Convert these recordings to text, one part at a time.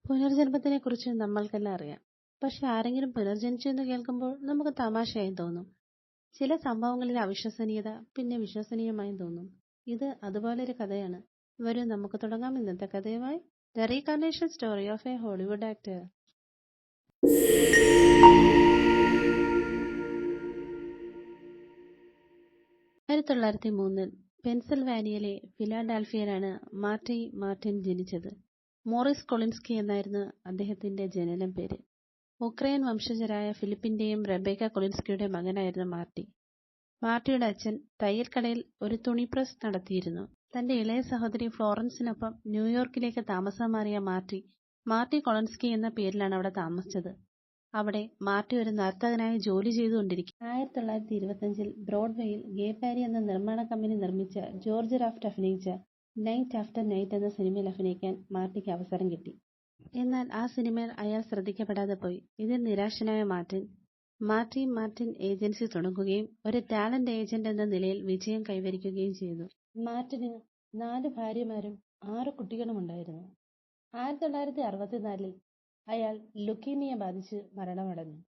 പുനർജന്മത്തിനെക്കുറിച്ച് നമ്മൾക്കെല്ലാം അറിയാം. പക്ഷെ ആരെങ്കിലും പുനർജനിച്ചു എന്ന് കേൾക്കുമ്പോൾ നമുക്ക് തമാശയായും തോന്നും. ചില സംഭവങ്ങളിൽ അവിശ്വസനീയത പിന്നെ വിശ്വസനീയമായും തോന്നും. ഇത് അതുപോലൊരു കഥയാണ്. വരൂ നമുക്ക് തുടങ്ങാം ഇന്നത്തെ കഥയുമായി. The reincarnation story of a Hollywood actor. 1903 പെൻസിൽവാനിയയിലെ ഫിലാഡൽഫിയയിലാണ് മാർട്ടിൻ ജനിച്ചത്. മോറിസ് കൊളിൻസ്കി എന്നായിരുന്നു അദ്ദേഹത്തിന്റെ ജനനം പേര്. ഉക്രൈൻ വംശജരായ ഫിലിപ്പിന്റെയും റെബേക്ക കൊളിൻസ്കിയുടെ മകനായിരുന്നു മാർട്ടിയുടെ അച്ഛൻ തയ്യൽക്കടയിൽ ഒരു തുണി പ്രസ് നടത്തിയിരുന്നു. തന്റെ ഇളയ സഹോദരി ഫ്ലോറൻസിനൊപ്പം ന്യൂയോർക്കിലേക്ക് താമസം മാറിയ മാർട്ടി കൊളിൻസ്കി എന്ന പേരിലാണ് അവിടെ താമസിച്ചത്. അവിടെ മാർട്ടി ഒരു നർത്തകനായി ജോലി ചെയ്തുകൊണ്ടിരിക്കും. 1925 ബ്രോഡ്വേയിൽ ഗേ പാരി എന്ന നിർമ്മാണ കമ്പനി നിർമ്മിച്ച ജോർജ് റാഫ്റ്റ് അഭിനയിച്ച നൈറ്റ് ആഫ്റ്റർ നൈറ്റ് എന്ന സിനിമയിൽ അഭിനയിക്കാൻ മാർട്ടിക്ക് അവസരം കിട്ടി. എന്നാൽ ആ സിനിമയിൽ അയാൾ ശ്രദ്ധിക്കപ്പെടാതെ പോയി. ഇതിൽ നിരാശനായ മാർട്ടിൻ ഏജൻസി തുടങ്ങുകയും ഒരു ടാലന്റ് ഏജന്റ് എന്ന നിലയിൽ വിജയം കൈവരിക്കുകയും ചെയ്തു. മാർട്ടിന് 4 ഭാര്യമാരും 6 കുട്ടികളും ഉണ്ടായിരുന്നു. 1964 അയാൾ ലുക്കീമിയ ബാധിച്ച് മരണമടഞ്ഞു.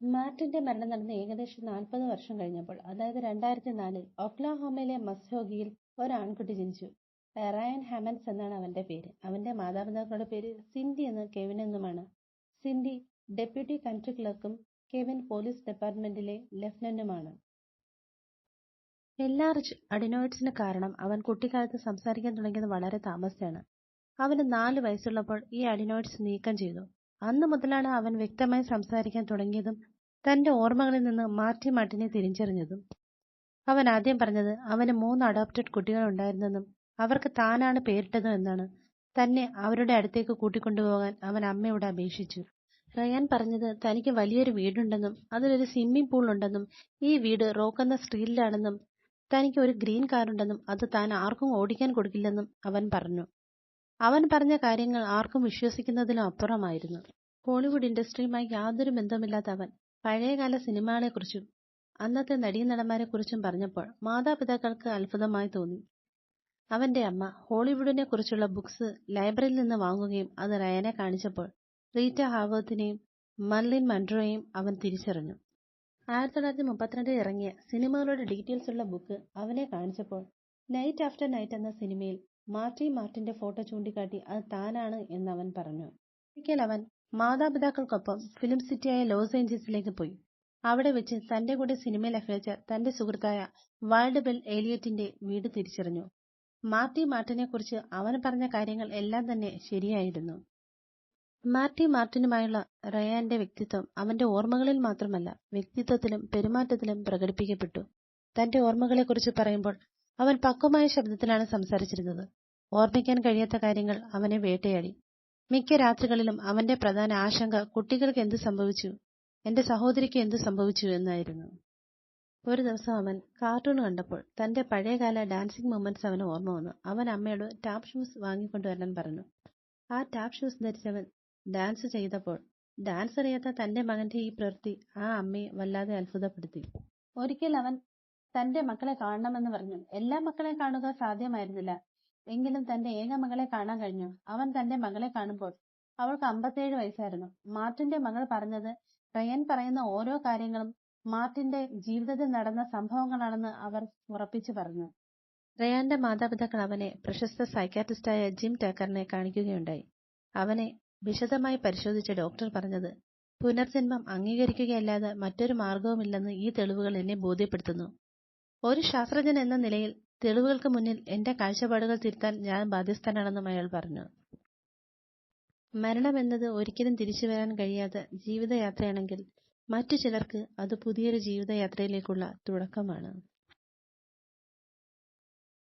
മാർട്ടിന്റെ മരണം നടന്ന് ഏകദേശം 40 വർഷം കഴിഞ്ഞപ്പോൾ, അതായത് 2004 ഒക്ലഹോമയിലെ മസ്ഹോഗിയിൽ ഒരു ആൺകുട്ടി ജനിച്ചു. റയൻ ഹാമൻസ് എന്നാണ് അവന്റെ പേര്. അവന്റെ മാതാപിതാക്കളുടെ പേര് സിൻഡി എന്നും കെവിൻ എന്നുമാണ്. സിൻഡി ഡെപ്യൂട്ടി കൺട്രി ക്ലർക്കും കെവിൻ പോലീസ് ഡിപ്പാർട്ട്മെന്റിലെ ലഫ്റ്റനന്റുമാണ്. എൻലാർജ് അഡിനോയിഡ്സിന് കാരണം അവൻ കുട്ടിക്കാലത്ത് സംസാരിക്കാൻ തുടങ്ങിയത് വളരെ താമസിച്ചാണ്. അവന് 4 വയസ്സുള്ളപ്പോൾ ഈ അഡിനോയിഡ്സ് നീക്കം ചെയ്തു. അന്നു മുതലാണ് അവൻ വ്യക്തമായി സംസാരിക്കാൻ തുടങ്ങിയതും തന്റെ ഓർമ്മകളിൽ നിന്ന് മാർട്ടിനെ തിരിച്ചറിഞ്ഞതും. അവൻ ആദ്യം പറഞ്ഞത് അവന് 3 അഡോപ്റ്റഡ് കുട്ടികൾ ഉണ്ടായിരുന്നെന്നും അവർക്ക് താനാണ് പേരിട്ടതും എന്നാണ്. തന്നെ അവരുടെ അടുത്തേക്ക് കൂട്ടിക്കൊണ്ടുപോകാൻ അവൻ അമ്മയോട് അപേക്ഷിച്ചു. റയാൻ പറഞ്ഞത് തനിക്ക് വലിയൊരു വീടുണ്ടെന്നും അതിലൊരു സ്വിമ്മിംഗ് പൂൾ ഉണ്ടെന്നും ഈ വീട് റോക്ക് എന്ന സ്ട്രീറ്റിലാണെന്നും തനിക്ക് ഒരു ഗ്രീൻ കാറുണ്ടെന്നും അത് താൻ ആർക്കും ഓടിക്കാൻ കൊടുക്കില്ലെന്നും അവൻ പറഞ്ഞു. അവൻ പറഞ്ഞ കാര്യങ്ങൾ ആർക്കും വിശ്വസിക്കുന്നതിലും അപ്പുറമായിരുന്നു. ഹോളിവുഡ് ഇൻഡസ്ട്രിയുമായി യാതൊരു ബന്ധവുമില്ലാത്ത അവൻ പഴയകാല സിനിമകളെക്കുറിച്ചും അന്നത്തെ നടീനടന്മാരെക്കുറിച്ചും പറഞ്ഞപ്പോൾ മാതാപിതാക്കൾക്ക് അത്ഭുതമായി തോന്നി. അവന്റെ അമ്മ ഹോളിവുഡിനെ കുറിച്ചുള്ള ബുക്സ് ലൈബ്രറിയിൽ നിന്ന് വാങ്ങുകയും അത് റയാനെ കാണിച്ചപ്പോൾ റീറ്റ ഹാവർത്തിനെയും മർലിൻ മൺട്രോയെയും അവൻ തിരിച്ചറിഞ്ഞു. 1932 ഇറങ്ങിയ സിനിമകളുടെ ഡീറ്റെയിൽസ് ഉള്ള ബുക്ക് അവനെ കാണിച്ചപ്പോൾ നൈറ്റ് ആഫ്റ്റർ നൈറ്റ് എന്ന സിനിമയിൽ മാർട്ടിന്റെ ഫോട്ടോ ചൂണ്ടിക്കാട്ടി അത് താനാണ് എന്ന് അവൻ പറഞ്ഞു. ഒരിക്കൽ അവൻ മാതാപിതാക്കൾക്കൊപ്പം ഫിലിം സിറ്റിയായ ലോസ് ഏഞ്ചൽസിലേക്ക് പോയി. അവിടെ വെച്ച് തന്റെ കൂടെ സിനിമയിൽ അഭിനയിച്ച തന്റെ സുഹൃത്തായ വാൾഡ് ബെൽ ഏലിയറ്റിന്റെ വീട് തിരിച്ചറിഞ്ഞു. മാർട്ടിനെ കുറിച്ച് അവൻ പറഞ്ഞ കാര്യങ്ങൾ എല്ലാം തന്നെ ശരിയായിരുന്നു. മാർട്ടിനുമായുള്ള റയാന്റെ വ്യക്തിത്വം അവന്റെ ഓർമ്മകളിൽ മാത്രമല്ല വ്യക്തിത്വത്തിലും പെരുമാറ്റത്തിലും പ്രകടിപ്പിക്കപ്പെട്ടു. തന്റെ ഓർമ്മകളെക്കുറിച്ച് പറയുമ്പോൾ അവൻ പക്വമായ ശബ്ദത്തിലാണ് സംസാരിച്ചിരുന്നത്. ഓർമ്മിക്കാൻ കഴിയാത്ത കാര്യങ്ങൾ അവനെ വേട്ടയാടി. മിക്ക രാത്രികളിലും അവന്റെ പ്രധാന ആശങ്ക കുട്ടികൾക്ക് എന്ത് സംഭവിച്ചു, എന്റെ സഹോദരിക്ക് എന്ത് സംഭവിച്ചു എന്നായിരുന്നു. ഒരു ദിവസം അവൻ കാർട്ടൂൺ കണ്ടപ്പോൾ തന്റെ പഴയകാല ഡാൻസിംഗ് മൊമെന്റ്സ് അവന് ഓർമ്മ വന്നു. അവൻ അമ്മയോട് ടാപ്പ് ഷൂസ് വാങ്ങിക്കൊണ്ടുവരാൻ പറഞ്ഞു. ആ ടാപ്പ് ഷൂസ് ധരിച്ചവൻ ഡാൻസ് ചെയ്തപ്പോൾ ഡാൻസ് അറിയാത്ത തന്റെ മകന്റെ ഈ പ്രവൃത്തി ആ അമ്മയെ വല്ലാതെ അത്ഭുതപ്പെടുത്തി. ഒരിക്കൽ അവൻ തന്റെ മക്കളെ കാണണമെന്ന് പറഞ്ഞു. എല്ലാ മക്കളെ കാണുക സാധ്യമായിരുന്നില്ല. എങ്കിലും തന്റെ ഏക മകളെ കാണാൻ കഴിഞ്ഞു. അവൻ തന്റെ മകളെ കാണുമ്പോൾ അവൾക്ക് 57 വയസ്സായിരുന്നു. മാർട്ടിന്റെ മകൾ പറഞ്ഞത് റയൻ പറയുന്ന ഓരോ കാര്യങ്ങളും മാർട്ടിന്റെ ജീവിതത്തിൽ നടന്ന സംഭവങ്ങളാണെന്ന് അവർ ഉറപ്പിച്ചു പറഞ്ഞു. റയാന്റെ മാതാപിതാക്കൾ അവനെ പ്രശസ്ത സൈക്കാട്രിസ്റ്റായ ജിം ടക്കറിനെ കാണിക്കുകയുണ്ടായി. അവനെ വിശദമായി പരിശോധിച്ച ഡോക്ടർ പറഞ്ഞത്, പുനർജന്മം അംഗീകരിക്കുകയല്ലാതെ മറ്റൊരു മാർഗവുമില്ലെന്ന് ഈ തെളിവുകൾ എന്നെ ബോധ്യപ്പെടുത്തുന്നു. ഒരു ശാസ്ത്രജ്ഞൻ എന്ന നിലയിൽ തെളിവുകൾക്ക് മുന്നിൽ എന്റെ കാഴ്ചപ്പാടുകൾ തിരുത്താൻ ഞാൻ ബാധ്യസ്ഥനാണെന്നും അയാൾ പറഞ്ഞു. മരണമെന്നത് ഒരിക്കലും തിരിച്ചു വരാൻ കഴിയാത്ത ജീവിതയാത്രയാണെങ്കിൽ മറ്റു ചിലർക്ക് അത് പുതിയൊരു ജീവിതയാത്രയിലേക്കുള്ള തുടക്കമാണ്.